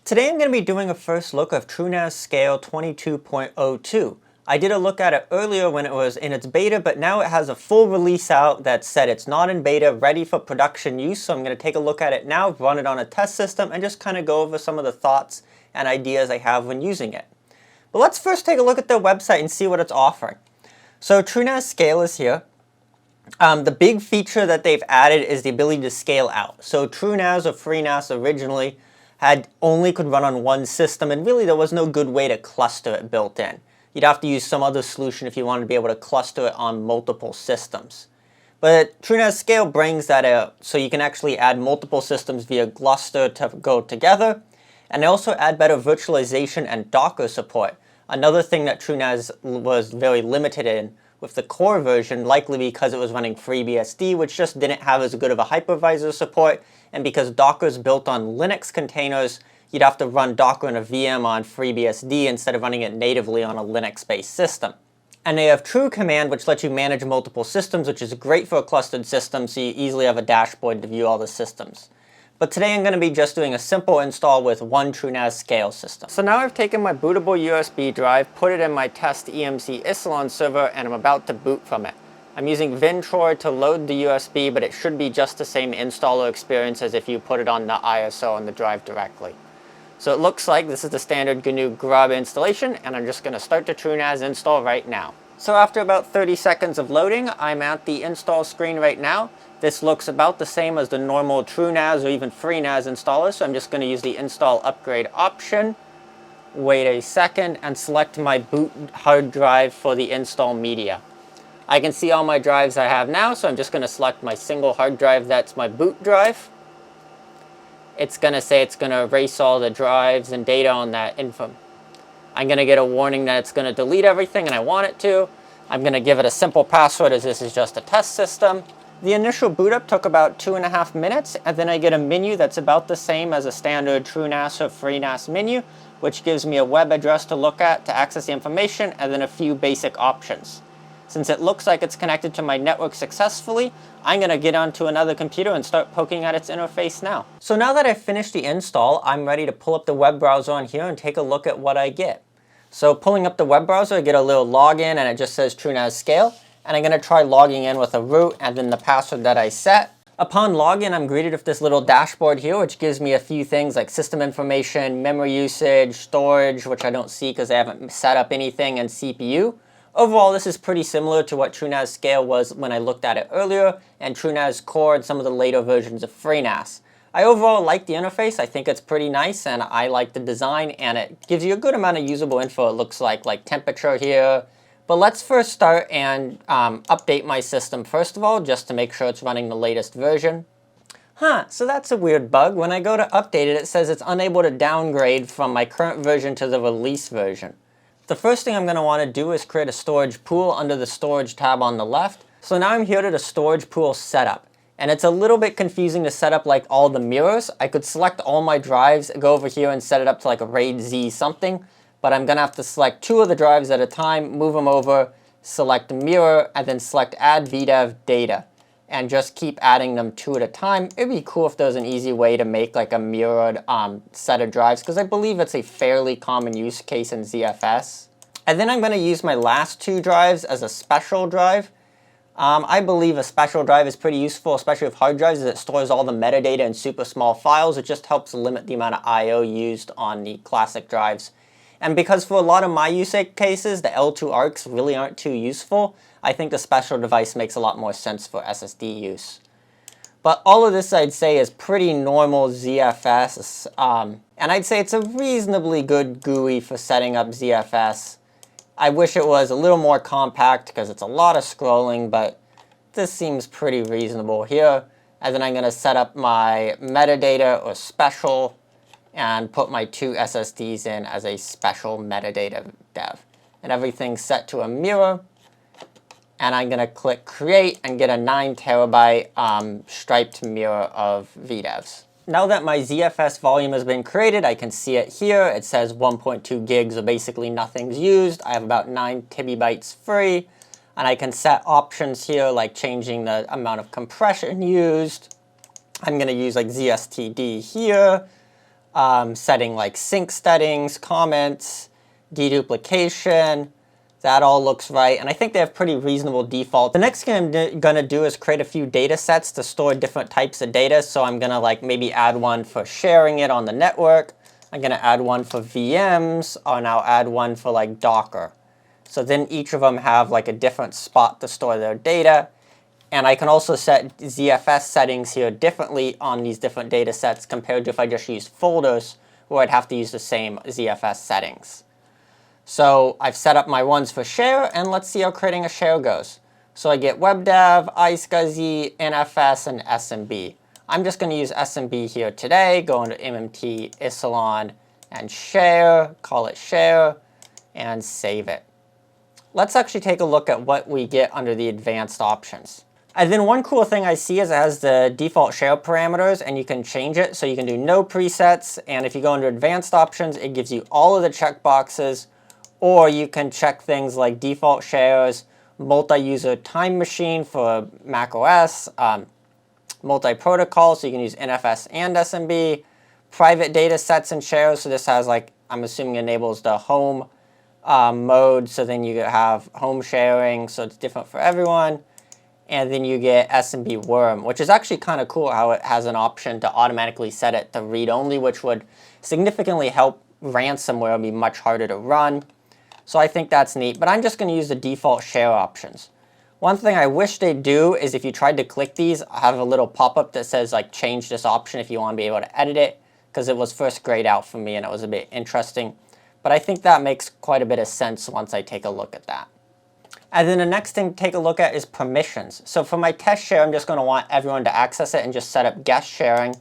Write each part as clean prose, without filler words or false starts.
Today I'm going to be doing a first look of TrueNas Scale 22.02. I did a look at it earlier when it was in its beta, but now it has a full release out that said it's not in beta, ready for production use. So I'm going to take a look at it now, run it on a test system, and just kind of go over some of the thoughts and ideas I have when using it. But let's first take a look at their website and see what it's offering. So TrueNas Scale is here. The big feature that they've added is the ability to scale out. So TrueNas or FreeNAS originally only could run on one system, and really there was no good way to cluster it built in. You'd have to use some other solution if you wanted to be able to cluster it on multiple systems. But TrueNas Scale brings that out, so you can actually add multiple systems via Gluster to go together, and they also add better virtualization and Docker support. Another thing that TrueNas was very limited in with the core version, likely because it was running FreeBSD, which just didn't have as good of a hypervisor support, and because Docker is built on Linux containers, you'd have to run Docker in a VM on FreeBSD instead of running it natively on a Linux-based system. And they have True Command, which lets you manage multiple systems, which is great for a clustered system, so you easily have a dashboard to view all the systems. But today I'm going to be just doing a simple install with one TrueNas Scale system. So now I've taken my bootable USB drive, put it in my test EMC Isilon server, and I'm about to boot from it. I'm using Vintroy to load the USB, but it should be just the same installer experience as if you put it on the ISO on the drive directly. So it looks like this is the standard GNU Grub installation, and I'm just going to start the TrueNas install right now. So after about 30 seconds of loading, I'm at the install screen right now. This looks about the same as the normal TrueNas or even FreeNAS installer, so I'm just going to use the install upgrade option, wait a second, and select my boot hard drive for the install media. I can see all my drives I have now, so I'm just going to select my single hard drive that's my boot drive. It's going to say it's going to erase all the drives and data on that info. I'm going to get a warning that it's going to delete everything, and I want it to. I'm going to give it a simple password as this is just a test system. The initial boot up took about 2.5 minutes, and then I get a menu that's about the same as a standard TrueNas or FreeNAS menu, which gives me a web address to look at to access the information, and then a few basic options. Since it looks like it's connected to my network successfully, I'm going to get onto another computer and start poking at its interface now. So now that I've finished the install, I'm ready to pull up the web browser on here and take a look at what I get. So pulling up the web browser, I get a little login, and it just says TrueNas Scale. And I'm going to try logging in with a root and then the password that I set. Upon login, I'm greeted with this little dashboard here, which gives me a few things like system information, memory usage, storage, which I don't see because I haven't set up anything, and CPU. Overall, this is pretty similar to what TrueNas Scale was when I looked at it earlier, and TrueNas Core and some of the later versions of FreeNAS. I overall like the interface. I think it's pretty nice, and I like the design, and it gives you a good amount of usable info, it looks like temperature here. But let's first start and update my system first of all, just to make sure it's running the latest version. So that's a weird bug. When I go to update it, it says it's unable to downgrade from my current version to the release version. The first thing I'm going to want to do is create a storage pool under the storage tab on the left. So now I'm here to the storage pool setup. And it's a little bit confusing to set up like all the mirrors. I could select all my drives, go over here and set it up to like a RAID Z something. But I'm going to have to select 2 of the drives at a time, move them over, select mirror, and then select add VDEV data. And just keep adding them 2 at a time. It'd be cool if there was an easy way to make like a mirrored set of drives, because I believe it's a fairly common use case in ZFS. And then I'm going to use my last 2 drives as a special drive. I believe a special drive is pretty useful, especially with hard drives, as it stores all the metadata in super small files. It just helps limit the amount of I/O used on the classic drives. And because for a lot of my use cases, the L2 ARCs really aren't too useful, I think the special device makes a lot more sense for SSD use. But all of this, I'd say, is pretty normal ZFS. And I'd say it's a reasonably good GUI for setting up ZFS. I wish it was a little more compact because it's a lot of scrolling, but this seems pretty reasonable here. And then I'm going to set up my metadata or special, and put my 2 SSDs in as a special metadata dev. And everything's set to a mirror. And I'm going to click Create and get a 9 terabyte striped mirror of VDEVs. Now that my ZFS volume has been created, I can see it here. It says 1.2 gigs, so basically nothing's used. I have about 9 TB free. And I can set options here, like changing the amount of compression used. I'm going to use like ZSTD here. setting like sync settings, comments, deduplication. That all looks right, and I think they have pretty reasonable default. The next thing I'm gonna do is create a few data sets to store different types of data. So I'm gonna like maybe add one for sharing it on the network. I'm gonna add one for VMs, and I'll add one for like Docker. So then each of them have like a different spot to store their data. And I can also set ZFS settings here differently on these different data sets compared to if I just use folders where I'd have to use the same ZFS settings. So I've set up my ones for share, and let's see how creating a share goes. So I get WebDev, iSCSI, NFS, and SMB. I'm just going to use SMB here today, go into MMT, Isilon, and share, call it share, and save it. Let's actually take a look at what we get under the advanced options. And then one cool thing I see is it has the default share parameters, and you can change it. So you can do no presets, and if you go under advanced options, it gives you all of the checkboxes. Or you can check things like default shares, multi-user time machine for Mac OS, multi-protocol, so you can use NFS and SMB, private data sets and shares. So this has like, I'm assuming enables the home mode. So then you have home sharing, so it's different for everyone. And then you get SMB worm, which is actually kind of cool how it has an option to automatically set it to read-only, which would significantly help ransomware. It'd be much harder to run. So I think that's neat, but I'm just going to use the default share options. One thing I wish they'd do is if you tried to click these, have a little pop-up that says like change this option if you want to be able to edit it, because it was first grayed out for me and it was a bit interesting. But I think that makes quite a bit of sense once I take a look at that. And then the next thing to take a look at is permissions. So for my test share, I'm just going to want everyone to access it and just set up guest sharing.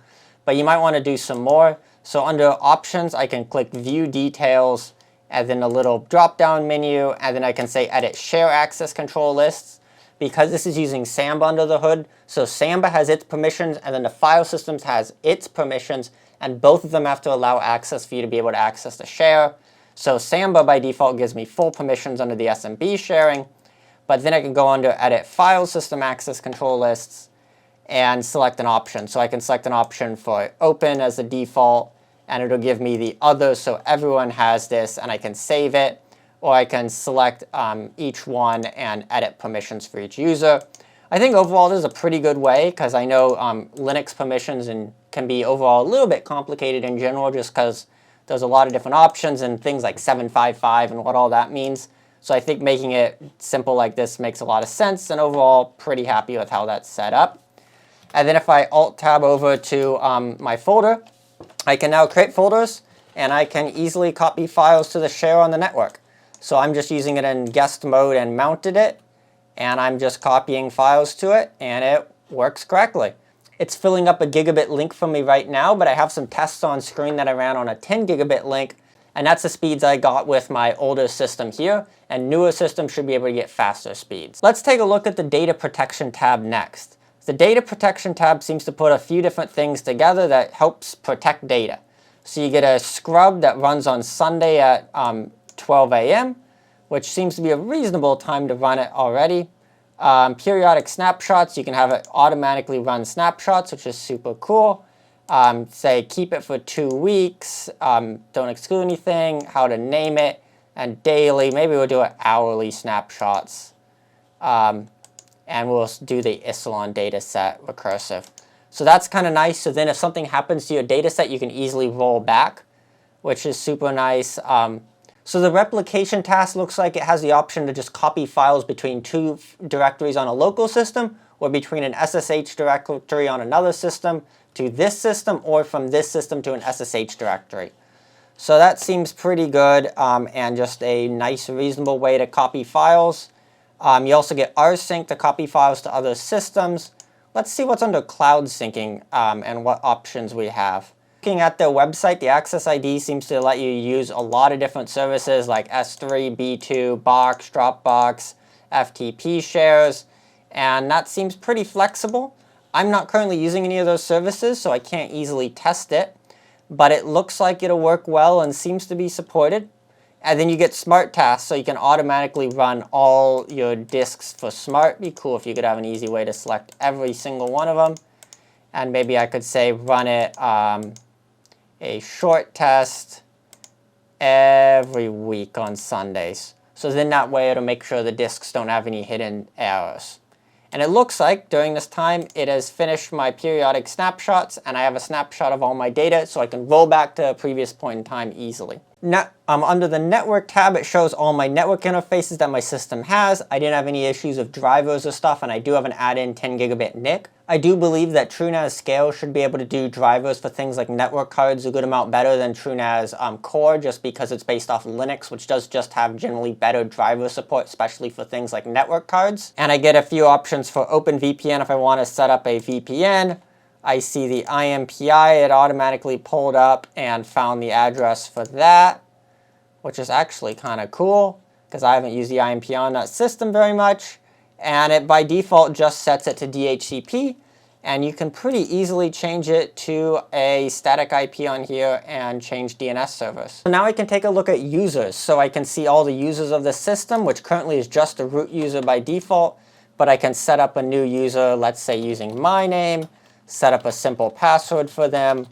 But you might want to do some more. So under options, I can click view details, and then a little drop-down menu, and then I can say edit share access control lists. Because this is using Samba under the hood, so Samba has its permissions, and then the file systems has its permissions, and both of them have to allow access for you to be able to access the share. So Samba by default gives me full permissions under the SMB sharing, but then I can go under edit file system access control lists and select an option. So I can select an option for open as the default, and it'll give me the others, so everyone has this, and I can save it, or I can select each one and edit permissions for each user. I think overall this is a pretty good way, because I know Linux permissions can be overall a little bit complicated in general, just because there's a lot of different options and things like 755 and what all that means. So I think making it simple like this makes a lot of sense, and overall pretty happy with how that's set up. And then if I Alt-Tab over to my folder, I can now create folders, and I can easily copy files to the share on the network. So I'm just using it in guest mode and mounted it, and I'm just copying files to it, and it works correctly. It's filling up a gigabit link for me right now, but I have some tests on screen that I ran on a 10 gigabit link, and that's the speeds I got with my older system here, and newer systems should be able to get faster speeds. Let's take a look at the data protection tab next. The data protection tab seems to put a few different things together that helps protect data. So you get a scrub that runs on Sunday at 12 a.m., which seems to be a reasonable time to run it already. Periodic snapshots, you can have it automatically run snapshots, which is super cool. Say keep it for 2 weeks, don't exclude anything, how to name it, and daily, maybe we'll do it hourly snapshots. And we'll do the Isilon data set recursive. So that's kind of nice. So then if something happens to your data set, you can easily roll back, which is super nice. So the replication task looks like it has the option to just copy files between two directories on a local system, or between an SSH directory on another system to this system, or from this system to an SSH directory. So that seems pretty good, and just a nice, reasonable way to copy files. You also get rsync to copy files to other systems. Let's see what's under cloud syncing and what options we have. Looking at their website, the Access ID seems to let you use a lot of different services like S3, B2, Box, Dropbox, FTP shares, and that seems pretty flexible. I'm not currently using any of those services, so I can't easily test it, but it looks like it'll work well and seems to be supported. And then you get Smart Tasks, so you can automatically run all your disks for Smart. Be cool if you could have an easy way to select every single one of them. And maybe I could say run it a short test every week on Sundays. So then that way it'll make sure the disks don't have any hidden errors. And it looks like during this time it has finished my periodic snapshots, and I have a snapshot of all my data so I can roll back to a previous point in time easily. Now, under the network tab, it shows all my network interfaces that my system has. I didn't have any issues with drivers or stuff, and I do have an add-in 10 gigabit NIC. I do believe that TrueNas Scale should be able to do drivers for things like network cards a good amount better than TrueNas Core, just because it's based off Linux, which does just have generally better driver support, especially for things like network cards. And I get a few options for OpenVPN if I want to set up a VPN. I see the IMPI, it automatically pulled up and found the address for that, which is actually kind of cool because I haven't used the IMPI on that system very much. And it by default just sets it to DHCP, and you can pretty easily change it to a static IP on here and change DNS servers. So now I can take a look at users. So I can see all the users of the system, which currently is just a root user by default, but I can set up a new user, let's say using my name, set up a simple password for them,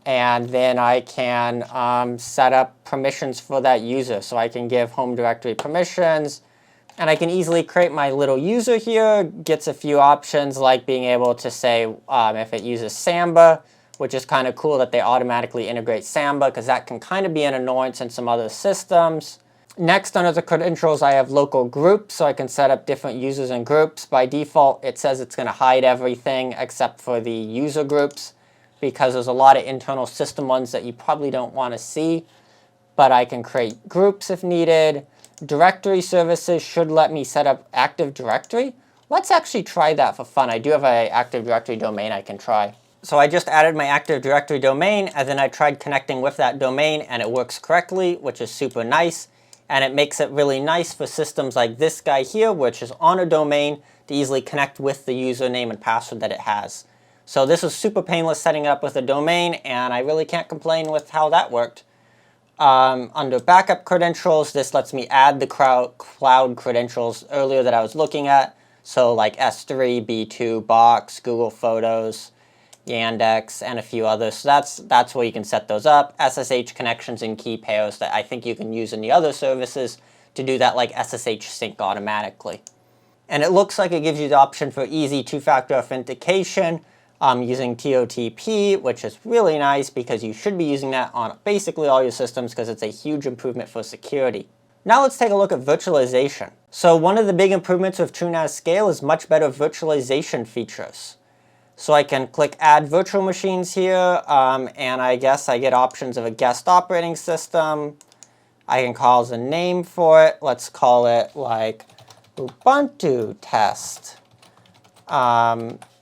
and then I can set up permissions for that user. So I can give home directory permissions, and I can easily create my little user here. Gets a few options like being able to say if it uses Samba, which is kind of cool that they automatically integrate Samba, because that can kind of be an annoyance in some other systems. Next, under the credentials, I have local groups, so I can set up different users and groups. By default, it says it's going to hide everything except for the user groups, because there's a lot of internal system ones that you probably don't want to see, but I can create groups if needed. Directory services should let me set up Active Directory. Let's actually try that for fun. I do have an Active Directory domain I can try. So I just added my Active Directory domain, and then I tried connecting with that domain, and it works correctly, which is super nice. And it makes it really nice for systems like this guy here, which is on a domain, to easily connect with the username and password that it has. So this is super painless setting it up with a domain, and I really can't complain with how that worked. Under backup credentials, this lets me add the cloud credentials earlier that I was looking at. So like S3, B2, Box, Google Photos, Yandex, and a few others. So that's where you can set those up. SSH connections and key pairs that I think you can use in the other services to do that, like SSH sync automatically. And it looks like it gives you the option for easy two-factor authentication using TOTP, which is really nice because you should be using that on basically all your systems because it's a huge improvement for security. Now let's take a look at virtualization. So one of the big improvements with TrueNas Scale is much better virtualization features. So I can click Add Virtual Machines here, and I guess I get options of a guest operating system. I can call as a name for it. Let's call it like Ubuntu test.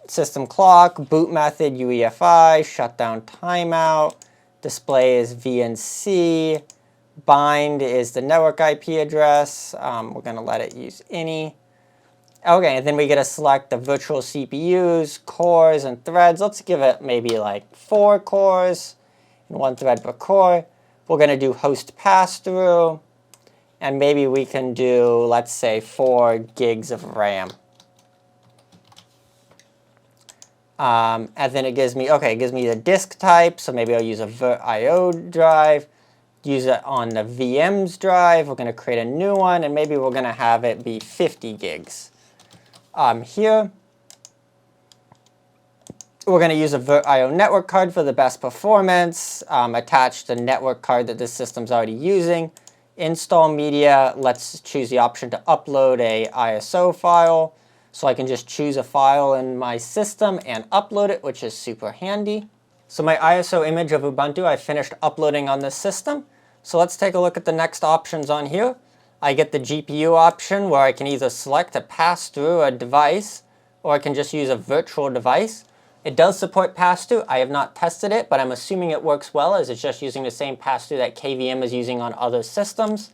System clock, boot method, UEFI, shutdown timeout, display is VNC, bind is the network IP address. We're going to let it use any. Okay, and then we get to select the virtual CPUs, cores, and threads. Let's give it maybe like 4 cores and 1 thread per core. We're going to do host pass-through, and maybe we can do, let's say, 4 gigs of RAM. And then it gives me the disk type, so maybe I'll use a VirtIO drive, use it on the VMs drive. We're going to create a new one, and maybe we're going to have it be 50 gigs. Here, we're going to use a VirtIO network card for the best performance, attach the network card that this system's already using, install media. Let's choose the option to upload a ISO file. So I can just choose a file in my system and upload it, which is super handy. So my ISO image of Ubuntu I finished uploading on this system. So let's take a look at the next options on here. I get the GPU option where I can either select to pass through a device, or I can just use a virtual device. It does support pass-through. I have not tested it, but I'm assuming it works well as it's just using the same pass-through that KVM is using on other systems.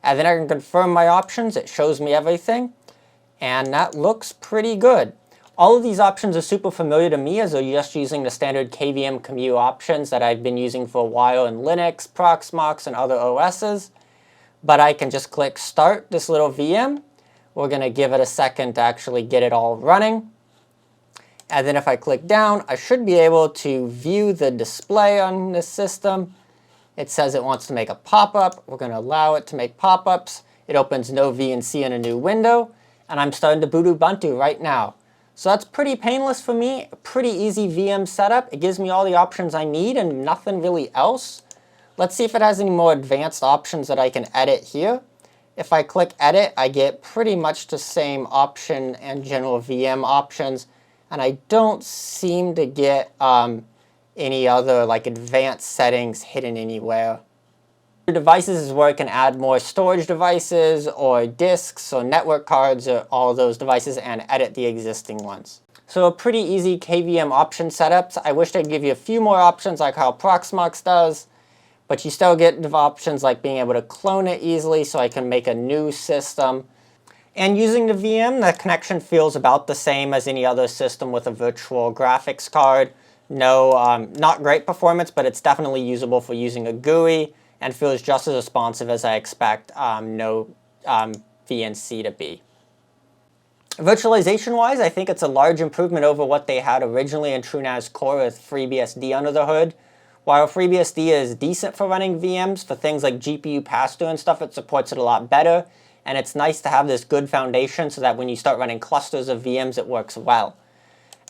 And then I can confirm my options. It shows me everything. And that looks pretty good. All of these options are super familiar to me as they're just using the standard KVM commute options that I've been using for a while in Linux, Proxmox, and other OSs. But I can just click Start this little VM. We're going to give it a second to actually get it all running. And then if I click down, I should be able to view the display on this system. It says it wants to make a pop-up. We're going to allow it to make pop-ups. It opens no VNC in a new window. And I'm starting to boot Ubuntu right now. So that's pretty painless for me. Pretty easy VM setup. It gives me all the options I need and nothing really else. Let's see if it has any more advanced options that I can edit here. If I click edit, I get pretty much the same option and general VM options. And I don't seem to get any other like advanced settings hidden anywhere. Devices is where I can add more storage devices or disks or network cards or all of those devices and edit the existing ones. So a pretty easy KVM option setups. I wish I'd give you a few more options like how Proxmox does, but you still get options like being able to clone it easily so I can make a new system. And using the VM, the connection feels about the same as any other system with a virtual graphics card. No, not great performance, but it's definitely usable for using a GUI and feels just as responsive as I expect no VNC to be. Virtualization-wise, I think it's a large improvement over what they had originally in TrueNAS Core with FreeBSD under the hood. While FreeBSD is decent for running VMs, for things like GPU pass-through and stuff, it supports it a lot better. And it's nice to have this good foundation so that when you start running clusters of VMs, it works well.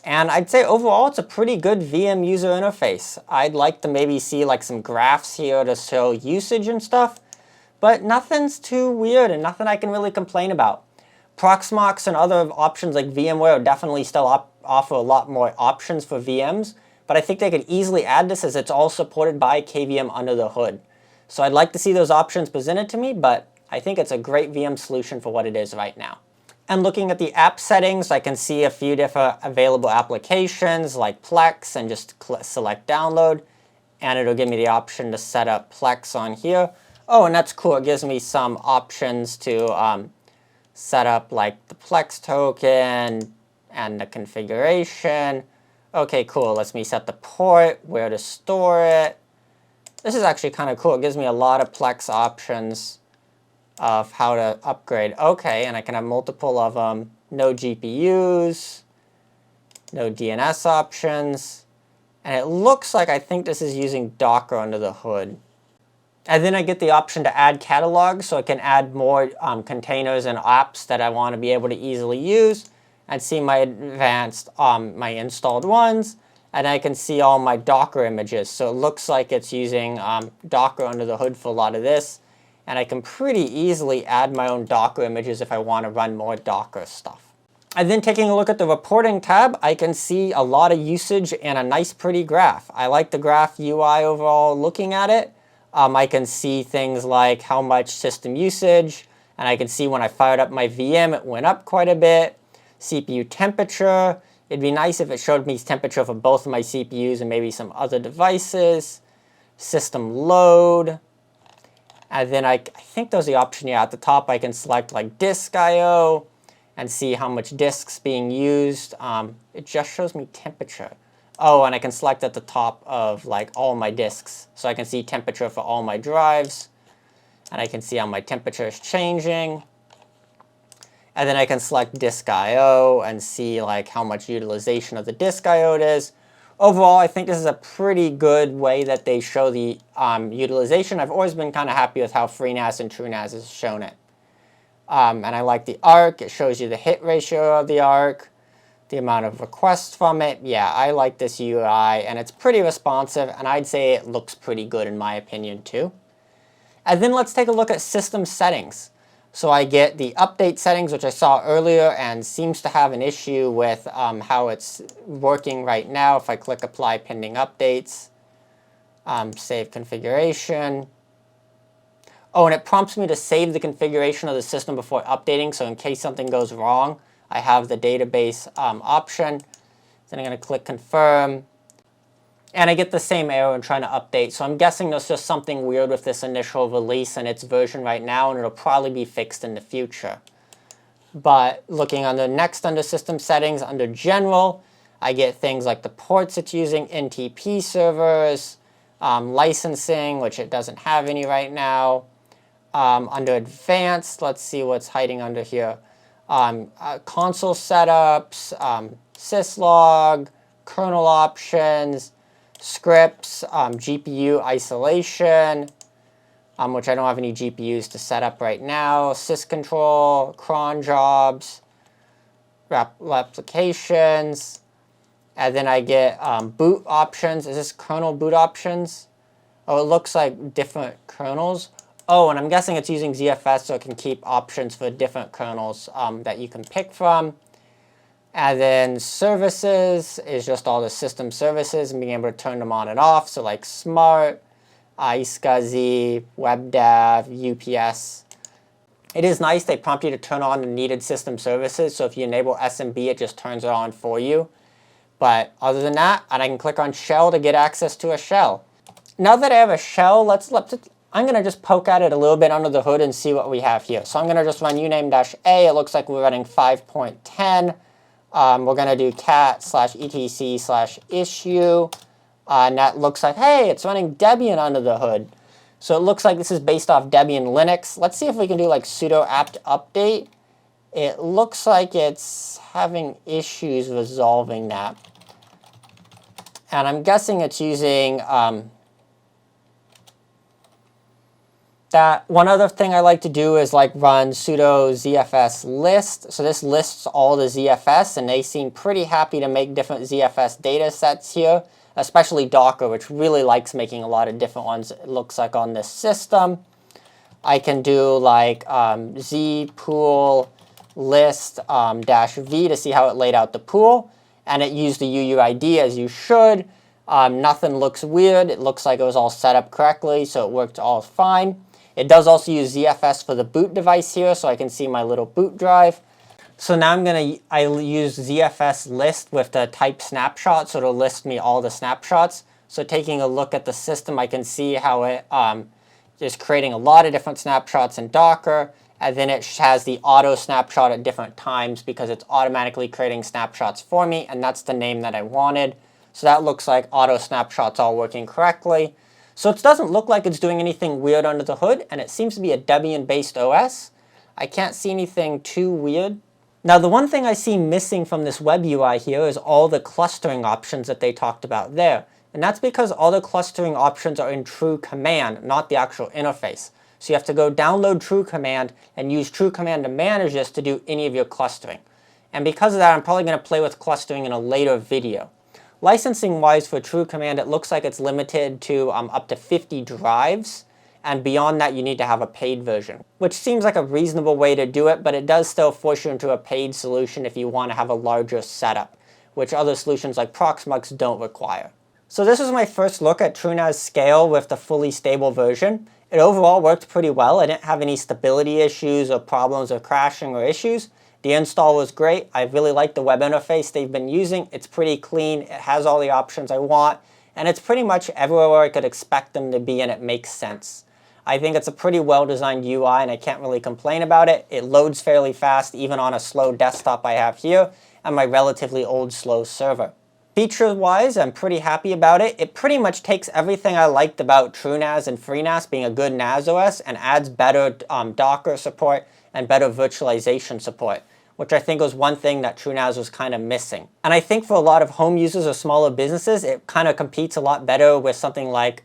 And I'd say overall, it's a pretty good VM user interface. I'd like to maybe see like some graphs here to show usage and stuff, but nothing's too weird and nothing I can really complain about. Proxmox and other options like VMware definitely still offer a lot more options for VMs, but I think they could easily add this as it's all supported by KVM under the hood. So I'd like to see those options presented to me, but I think it's a great VM solution for what it is right now. And looking at the app settings, I can see a few different available applications like Plex and just select download. And it'll give me the option to set up Plex on here. Oh, and that's cool. It gives me some options to set up like the Plex token and the configuration. Okay, cool. Lets me set the port, where to store it. This is actually kind of cool. It gives me a lot of Plex options of how to upgrade. Okay, and I can have multiple of them. No GPUs, no DNS options. And it looks like I think this is using Docker under the hood. And then I get the option to add catalogs, so I can add more containers and apps that I want to be able to easily use and see my advanced, my installed ones. And I can see all my Docker images. So it looks like it's using Docker under the hood for a lot of this. And I can pretty easily add my own Docker images if I want to run more Docker stuff. And then taking a look at the reporting tab, I can see a lot of usage and a nice pretty graph. I like the graph UI overall looking at it. I can see things like how much system usage, and I can see when I fired up my VM, it went up quite a bit. CPU temperature, it'd be nice if it showed me temperature for both of my CPUs and maybe some other devices. System load. And then I think there's the option, yeah, at the top I can select like disk I/O and see how much disk's being used. It just shows me temperature. Oh, and I can select at the top of like all my disks. So I can see temperature for all my drives. And I can see how my temperature is changing. And then I can select disk I/O and see like how much utilization of the disk I/O it is. Overall, I think this is a pretty good way that they show the utilization. I've always been kind of happy with how FreeNAS and TrueNAS has shown it. And I like the ARC. It shows you the hit ratio of the ARC, the amount of requests from it. Yeah, I like this UI, and it's pretty responsive, and I'd say it looks pretty good in my opinion too. And then let's take a look at system settings. So I get the update settings, which I saw earlier and seems to have an issue with how it's working right now. If I click Apply Pending Updates, Save Configuration. Oh, and it prompts me to save the configuration of the system before updating, so in case something goes wrong, I have the database option. Then I'm going to click Confirm. And I get the same error in trying to update. So I'm guessing there's just something weird with this initial release and its version right now, and it'll probably be fixed in the future. But looking under System Settings, under General, I get things like the ports it's using, NTP servers, licensing, which it doesn't have any right now. Under Advanced, let's see what's hiding under here. Console setups, syslog, kernel options, scripts, GPU isolation, which I don't have any GPUs to set up right now, syscontrol, cron jobs, replications, and then I get boot options. Is this kernel boot options? Oh, it looks like different kernels. Oh, and I'm guessing it's using ZFS so it can keep options for different kernels that you can pick from. And then services is just all the system services and being able to turn them on and off. So like Smart, iSCSI, WebDAV, UPS. It is nice they prompt you to turn on the needed system services. So if you enable SMB, it just turns it on for you. But other than that, and I can click on shell to get access to a shell. Now that I have a shell, I'm going to just poke at it a little bit under the hood and see what we have here. So I'm going to just run uname-a. It looks like we're running 5.10. We're going to do cat/etc/issue. And that looks like, hey, it's running Debian under the hood. So it looks like this is based off Debian Linux. Let's see if we can do like sudo apt update. It looks like it's having issues resolving that. And I'm guessing it's using that. One other thing I like to do is like run sudo ZFS list. So this lists all the ZFS, and they seem pretty happy to make different ZFS data sets here, especially Docker, which really likes making a lot of different ones, it looks like, on this system. I can do like zpool list -v to see how it laid out the pool, and it used the UUID as you should. Nothing looks weird. It looks like it was all set up correctly, so it worked all fine. It does also use ZFS for the boot device here, so I can see my little boot drive. So now I use ZFS list with the type snapshot, so it'll list me all the snapshots. So taking a look at the system, I can see how it is creating a lot of different snapshots in Docker, and then it has the auto snapshot at different times because it's automatically creating snapshots for me, and that's the name that I wanted. So that looks like auto snapshots all working correctly. So it doesn't look like it's doing anything weird under the hood, and it seems to be a Debian-based OS. I can't see anything too weird. Now, the one thing I see missing from this web UI here is all the clustering options that they talked about there. And that's because all the clustering options are in TrueCommand, not the actual interface. So you have to go download TrueCommand and use TrueCommand to manage this to do any of your clustering. And because of that, I'm probably going to play with clustering in a later video. Licensing-wise for TrueCommand, it looks like it's limited to up to 50 drives. And beyond that, you need to have a paid version, which seems like a reasonable way to do it, but it does still force you into a paid solution if you want to have a larger setup, which other solutions like Proxmox don't require. So this is my first look at TrueNas Scale with the fully stable version. It overall worked pretty well. I didn't have any stability issues or problems of crashing or issues. The install was great. I really like the web interface they've been using. It's pretty clean. It has all the options I want, and it's pretty much everywhere I could expect them to be, and it makes sense. I think it's a pretty well-designed UI, and I can't really complain about it. It loads fairly fast, even on a slow desktop I have here, and my relatively old slow server. Feature-wise, I'm pretty happy about it. It pretty much takes everything I liked about TrueNas and FreeNAS being a good NAS OS and adds better Docker support and better virtualization support, which I think was one thing that TrueNas was kind of missing. And I think for a lot of home users or smaller businesses, it kind of competes a lot better with something like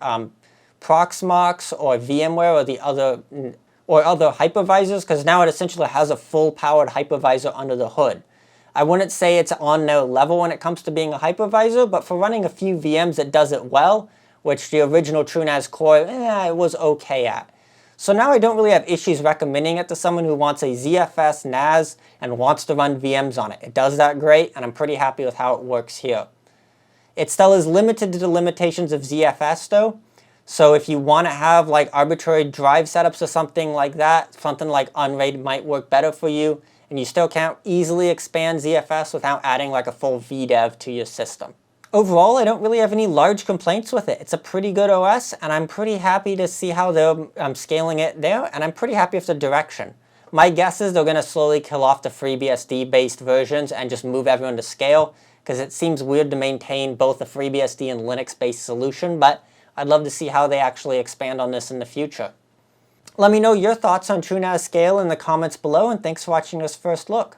Proxmox or VMware or other hypervisors, because now it essentially has a full-powered hypervisor under the hood. I wouldn't say it's on no level when it comes to being a hypervisor, but for running a few VMs, it does it well, which the original TrueNas Core, it was okay at. So now I don't really have issues recommending it to someone who wants a ZFS NAS and wants to run VMs on it. It does that great, and I'm pretty happy with how it works here. It still is limited to the limitations of ZFS though. So if you want to have like arbitrary drive setups or something like that, something like Unraid might work better for you, and you still can't easily expand ZFS without adding like a full VDEV to your system. Overall, I don't really have any large complaints with it. It's a pretty good OS, and I'm pretty happy to see how they're scaling it there, and I'm pretty happy with the direction. My guess is they're going to slowly kill off the FreeBSD-based versions and just move everyone to Scale, because it seems weird to maintain both a FreeBSD and Linux-based solution, but I'd love to see how they actually expand on this in the future. Let me know your thoughts on TrueNas Scale in the comments below, and thanks for watching this first look.